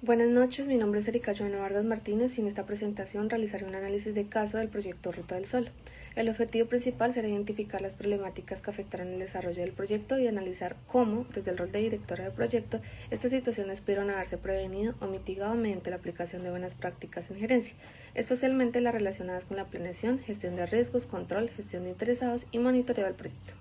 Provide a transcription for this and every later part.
Buenas noches, mi nombre es Erika Joana Vargas Martínez y en esta presentación realizaré un análisis de caso del proyecto Ruta del Sol. El objetivo principal será identificar las problemáticas que afectarán el desarrollo del proyecto y analizar cómo, desde el rol de directora del proyecto, estas situaciones pudieron haberse prevenido o mitigado mediante la aplicación de buenas prácticas en gerencia, especialmente las relacionadas con la planeación, gestión de riesgos, control, gestión de interesados y monitoreo del proyecto.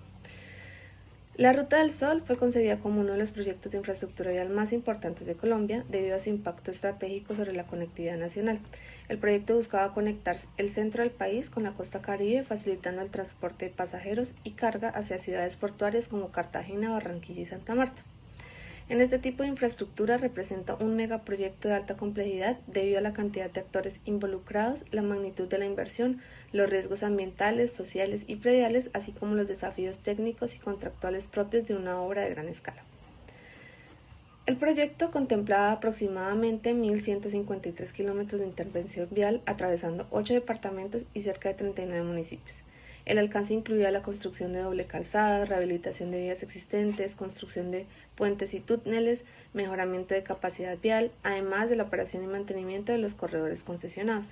La Ruta del Sol fue concebida como uno de los proyectos de infraestructura vial más importantes de Colombia debido a su impacto estratégico sobre la conectividad nacional. El proyecto buscaba conectar el centro del país con la costa caribe, facilitando el transporte de pasajeros y carga hacia ciudades portuarias como Cartagena, Barranquilla y Santa Marta. En este tipo de infraestructura representa un megaproyecto de alta complejidad debido a la cantidad de actores involucrados, la magnitud de la inversión, los riesgos ambientales, sociales y prediales, así como los desafíos técnicos y contractuales propios de una obra de gran escala. El proyecto contemplaba aproximadamente 1.153 kilómetros de intervención vial, atravesando 8 departamentos y cerca de 39 municipios. El alcance incluía la construcción de doble calzada, rehabilitación de vías existentes, construcción de puentes y túneles, mejoramiento de capacidad vial, además de la operación y mantenimiento de los corredores concesionados.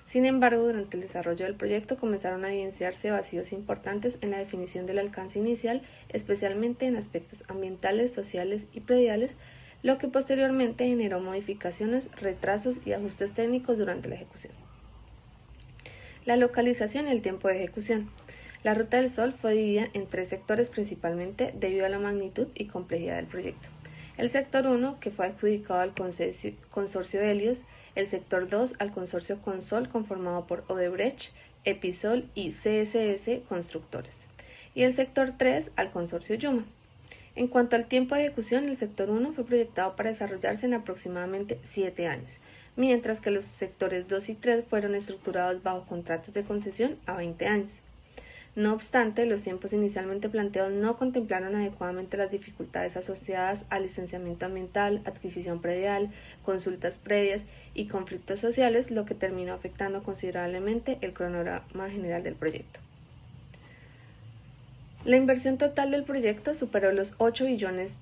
Sin embargo, durante el desarrollo del proyecto comenzaron a evidenciarse vacíos importantes en la definición del alcance inicial, especialmente en aspectos ambientales, sociales y prediales, lo que posteriormente generó modificaciones, retrasos y ajustes técnicos durante la ejecución. La localización y el tiempo de ejecución. La Ruta del Sol fue dividida en 3 sectores principalmente debido a la magnitud y complejidad del proyecto. El sector 1, que fue adjudicado al consorcio Helios, el sector 2 al consorcio Consol conformado por Odebrecht, Episol y CSS Constructores, y el sector 3 al consorcio Yuma. En cuanto al tiempo de ejecución, el sector 1 fue proyectado para desarrollarse en aproximadamente 7 años, mientras que los sectores 2 y 3 fueron estructurados bajo contratos de concesión a 20 años. No obstante, los tiempos inicialmente planteados no contemplaron adecuadamente las dificultades asociadas al licenciamiento ambiental, adquisición predial, consultas previas y conflictos sociales, lo que terminó afectando considerablemente el cronograma general del proyecto. La inversión total del proyecto superó los 8 billones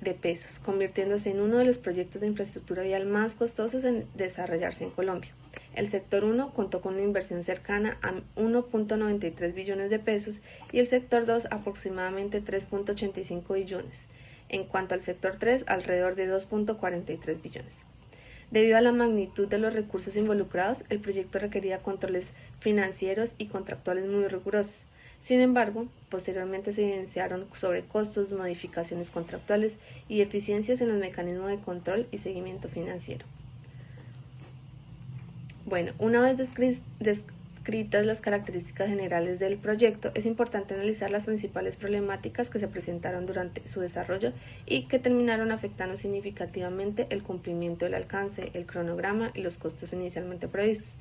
de pesos, convirtiéndose en uno de los proyectos de infraestructura vial más costosos en desarrollarse en Colombia. El sector 1 contó con una inversión cercana a 1.93 billones de pesos y el sector 2 aproximadamente 3.85 billones. En cuanto al sector 3, alrededor de 2.43 billones. Debido a la magnitud de los recursos involucrados, el proyecto requería controles financieros y contractuales muy rigurosos. Sin embargo, posteriormente se evidenciaron sobrecostos, modificaciones contractuales y deficiencias en los mecanismos de control y seguimiento financiero. Bueno, una vez descritas las características generales del proyecto, es importante analizar las principales problemáticas que se presentaron durante su desarrollo y que terminaron afectando significativamente el cumplimiento del alcance, el cronograma y los costos inicialmente previstos.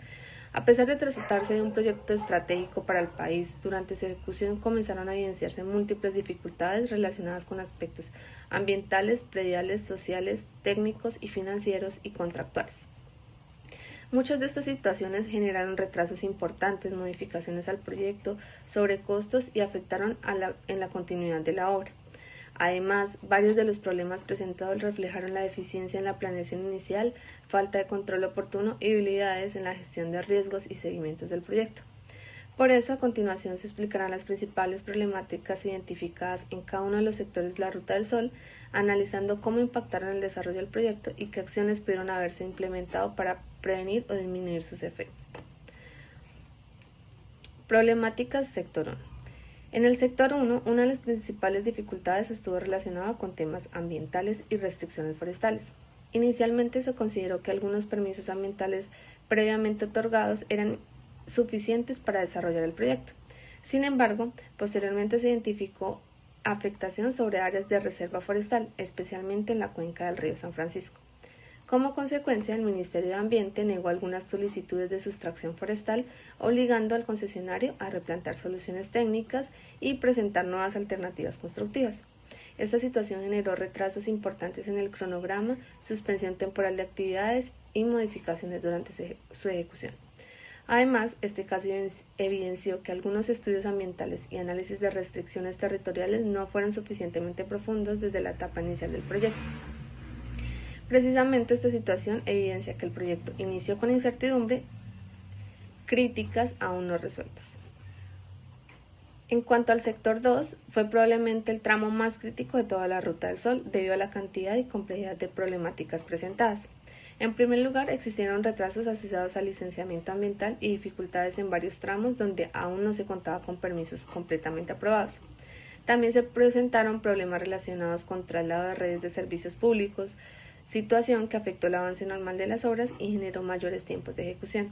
A pesar de tratarse de un proyecto estratégico para el país, durante su ejecución comenzaron a evidenciarse múltiples dificultades relacionadas con aspectos ambientales, prediales, sociales, técnicos y financieros y contractuales. Muchas de estas situaciones generaron retrasos importantes, modificaciones al proyecto, sobrecostos y afectaron en la continuidad de la obra. Además, varios de los problemas presentados reflejaron la deficiencia en la planeación inicial, falta de control oportuno y debilidades en la gestión de riesgos y seguimientos del proyecto. Por eso, a continuación se explicarán las principales problemáticas identificadas en cada uno de los sectores de la Ruta del Sol, analizando cómo impactaron el desarrollo del proyecto y qué acciones pudieron haberse implementado para prevenir o disminuir sus efectos. Problemáticas sector 1. En el sector 1, una de las principales dificultades estuvo relacionada con temas ambientales y restricciones forestales. Inicialmente se consideró que algunos permisos ambientales previamente otorgados eran suficientes para desarrollar el proyecto. Sin embargo, posteriormente se identificó afectación sobre áreas de reserva forestal, especialmente en la cuenca del río San Francisco. Como consecuencia, el Ministerio de Ambiente negó algunas solicitudes de sustracción forestal, obligando al concesionario a replantear soluciones técnicas y presentar nuevas alternativas constructivas. Esta situación generó retrasos importantes en el cronograma, suspensión temporal de actividades y modificaciones durante su ejecución. Además, este caso evidenció que algunos estudios ambientales y análisis de restricciones territoriales no fueron suficientemente profundos desde la etapa inicial del proyecto. Precisamente esta situación evidencia que el proyecto inició con incertidumbre, críticas aún no resueltas. En cuanto al sector 2, fue probablemente el tramo más crítico de toda la Ruta del Sol debido a la cantidad y complejidad de problemáticas presentadas. En primer lugar, existieron retrasos asociados al licenciamiento ambiental y dificultades en varios tramos donde aún no se contaba con permisos completamente aprobados. También se presentaron problemas relacionados con traslado de redes de servicios públicos, situación que afectó el avance normal de las obras y generó mayores tiempos de ejecución.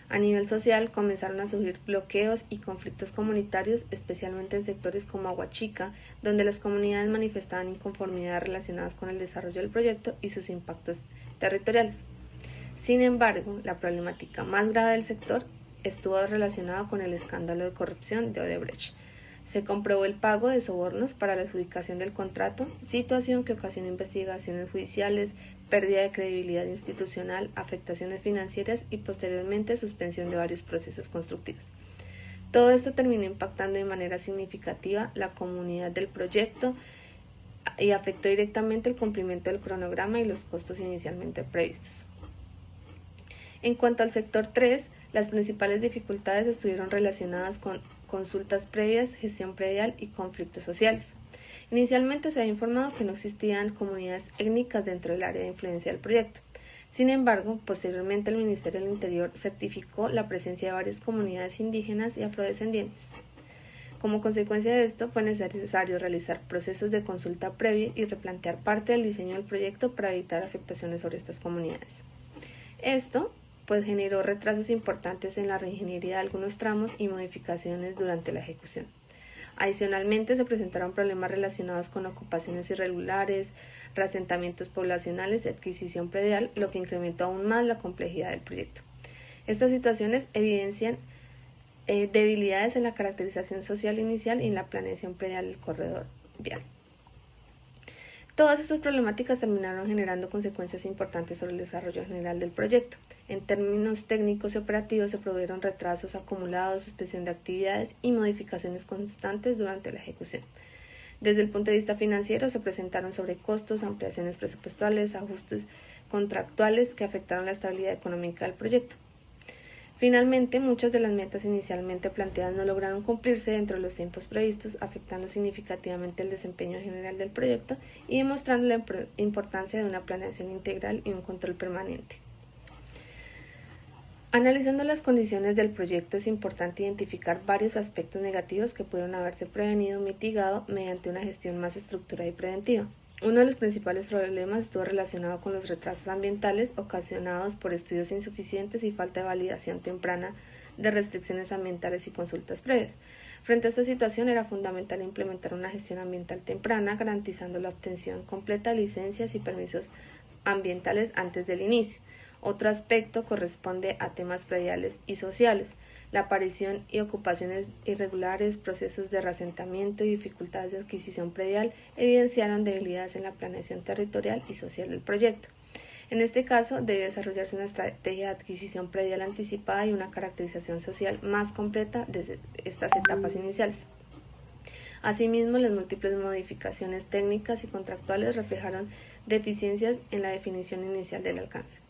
A nivel social, comenzaron a surgir bloqueos y conflictos comunitarios, especialmente en sectores como Aguachica, donde las comunidades manifestaban inconformidades relacionadas con el desarrollo del proyecto y sus impactos territoriales. Sin embargo, la problemática más grave del sector estuvo relacionada con el escándalo de corrupción de Odebrecht. Se comprobó el pago de sobornos para la adjudicación del contrato, situación que ocasionó investigaciones judiciales, pérdida de credibilidad institucional, afectaciones financieras y posteriormente suspensión de varios procesos constructivos. Todo esto terminó impactando de manera significativa la comunidad del proyecto y afectó directamente el cumplimiento del cronograma y los costos inicialmente previstos. En cuanto al sector 3, las principales dificultades estuvieron relacionadas con consultas previas, gestión predial y conflictos sociales. Inicialmente se había informado que no existían comunidades étnicas dentro del área de influencia del proyecto. Sin embargo, posteriormente el Ministerio del Interior certificó la presencia de varias comunidades indígenas y afrodescendientes. Como consecuencia de esto, fue necesario realizar procesos de consulta previa y replantear parte del diseño del proyecto para evitar afectaciones sobre estas comunidades. Esto generó retrasos importantes en la reingeniería de algunos tramos y modificaciones durante la ejecución. Adicionalmente, se presentaron problemas relacionados con ocupaciones irregulares, reasentamientos poblacionales y adquisición predial, lo que incrementó aún más la complejidad del proyecto. Estas situaciones evidencian debilidades en la caracterización social inicial y en la planeación predial del corredor vial. Todas estas problemáticas terminaron generando consecuencias importantes sobre el desarrollo general del proyecto. En términos técnicos y operativos se produjeron retrasos acumulados, suspensión de actividades y modificaciones constantes durante la ejecución. Desde el punto de vista financiero se presentaron sobrecostos, ampliaciones presupuestales, ajustes contractuales que afectaron la estabilidad económica del proyecto. Finalmente, muchas de las metas inicialmente planteadas no lograron cumplirse dentro de los tiempos previstos, afectando significativamente el desempeño general del proyecto y demostrando la importancia de una planeación integral y un control permanente. Analizando las condiciones del proyecto, es importante identificar varios aspectos negativos que pudieron haberse prevenido o mitigado mediante una gestión más estructurada y preventiva. Uno de los principales problemas estuvo relacionado con los retrasos ambientales ocasionados por estudios insuficientes y falta de validación temprana de restricciones ambientales y consultas previas. Frente a esta situación era fundamental implementar una gestión ambiental temprana, garantizando la obtención completa de licencias y permisos ambientales antes del inicio. Otro aspecto corresponde a temas prediales y sociales. La aparición y ocupaciones irregulares, procesos de reasentamiento y dificultades de adquisición predial evidenciaron debilidades en la planeación territorial y social del proyecto. En este caso, debió desarrollarse una estrategia de adquisición predial anticipada y una caracterización social más completa desde estas etapas iniciales. Asimismo, las múltiples modificaciones técnicas y contractuales reflejaron deficiencias en la definición inicial del alcance.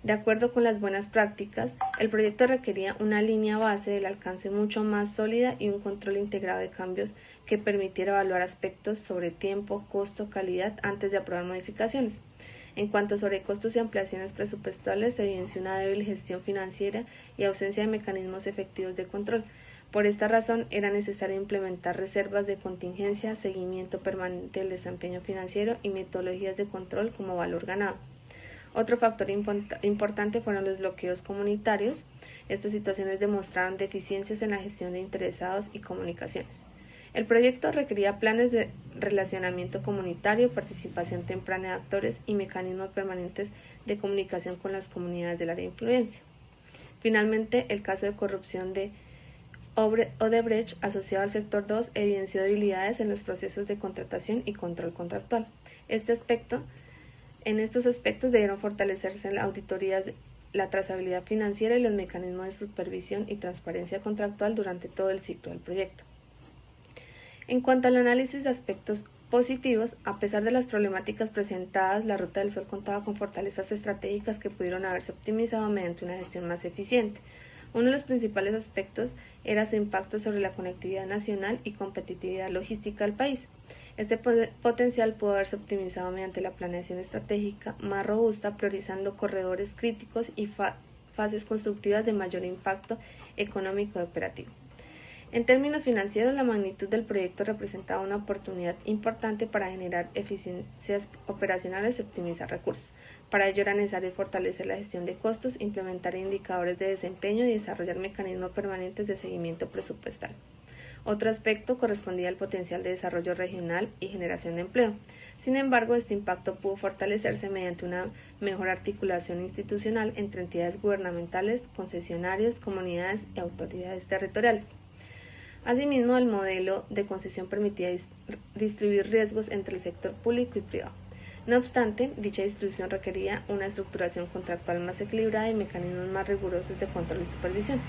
De acuerdo con las buenas prácticas, el proyecto requería una línea base del alcance mucho más sólida y un control integrado de cambios que permitiera evaluar aspectos sobre tiempo, costo, calidad antes de aprobar modificaciones. En cuanto a sobrecostos y ampliaciones presupuestales, se evidenció una débil gestión financiera y ausencia de mecanismos efectivos de control. Por esta razón, era necesario implementar reservas de contingencia, seguimiento permanente del desempeño financiero y metodologías de control como valor ganado. Otro factor importante fueron los bloqueos comunitarios. Estas situaciones demostraron deficiencias en la gestión de interesados y comunicaciones. El proyecto requería planes de relacionamiento comunitario, participación temprana de actores y mecanismos permanentes de comunicación con las comunidades del área de influencia. Finalmente, el caso de corrupción de Odebrecht asociado al sector 2 evidenció debilidades en los procesos de contratación y control contractual. En estos aspectos debieron fortalecerse la auditoría, la trazabilidad financiera y los mecanismos de supervisión y transparencia contractual durante todo el ciclo del proyecto. En cuanto al análisis de aspectos positivos. A pesar de las problemáticas presentadas, la Ruta del Sol contaba con fortalezas estratégicas que pudieron haberse optimizado mediante una gestión más eficiente. Uno de los principales aspectos era su impacto sobre la conectividad nacional y competitividad logística del país. Este potencial pudo haberse optimizado mediante la planeación estratégica más robusta, priorizando corredores críticos y fases constructivas de mayor impacto económico y operativo. En términos financieros, la magnitud del proyecto representaba una oportunidad importante para generar eficiencias operacionales y optimizar recursos. Para ello era necesario fortalecer la gestión de costos, implementar indicadores de desempeño y desarrollar mecanismos permanentes de seguimiento presupuestal. Otro aspecto correspondía al potencial de desarrollo regional y generación de empleo. Sin embargo, este impacto pudo fortalecerse mediante una mejor articulación institucional entre entidades gubernamentales, concesionarios, comunidades y autoridades territoriales. Asimismo, el modelo de concesión permitía distribuir riesgos entre el sector público y privado. No obstante, dicha distribución requería una estructuración contractual más equilibrada y mecanismos más rigurosos de control y supervisión.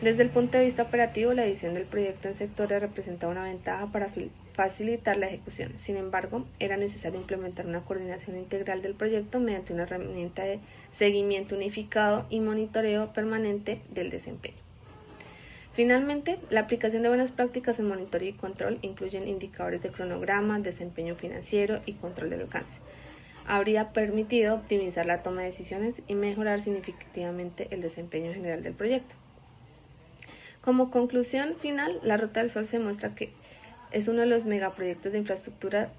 Desde el punto de vista operativo, la división del proyecto en sectores representaba una ventaja para facilitar la ejecución. Sin embargo, era necesario implementar una coordinación integral del proyecto mediante una herramienta de seguimiento unificado y monitoreo permanente del desempeño. Finalmente, la aplicación de buenas prácticas en monitoreo y control incluyen indicadores de cronograma, desempeño financiero y control del alcance. Habría permitido optimizar la toma de decisiones y mejorar significativamente el desempeño general del proyecto. Como conclusión final, la Ruta del Sol se muestra que es uno de los megaproyectos de infraestructura.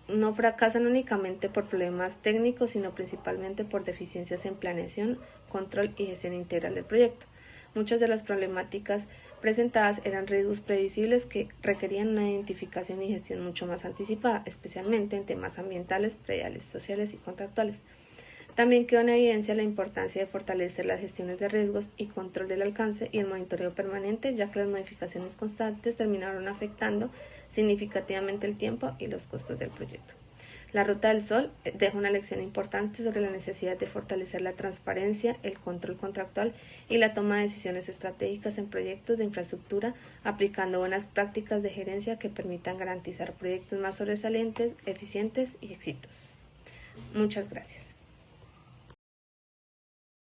No fracasan únicamente por problemas técnicos, sino principalmente por deficiencias en planeación, control y gestión integral del proyecto. Muchas de las problemáticas presentadas eran riesgos previsibles que requerían una identificación y gestión mucho más anticipada, especialmente en temas ambientales, prediales, sociales y contractuales. También quedó en evidencia la importancia de fortalecer las gestiones de riesgos y control del alcance y el monitoreo permanente, ya que las modificaciones constantes terminaron afectando significativamente el tiempo y los costos del proyecto. La Ruta del Sol deja una lección importante sobre la necesidad de fortalecer la transparencia, el control contractual y la toma de decisiones estratégicas en proyectos de infraestructura, aplicando buenas prácticas de gerencia que permitan garantizar proyectos más sobresalientes, eficientes y exitosos. Muchas gracias.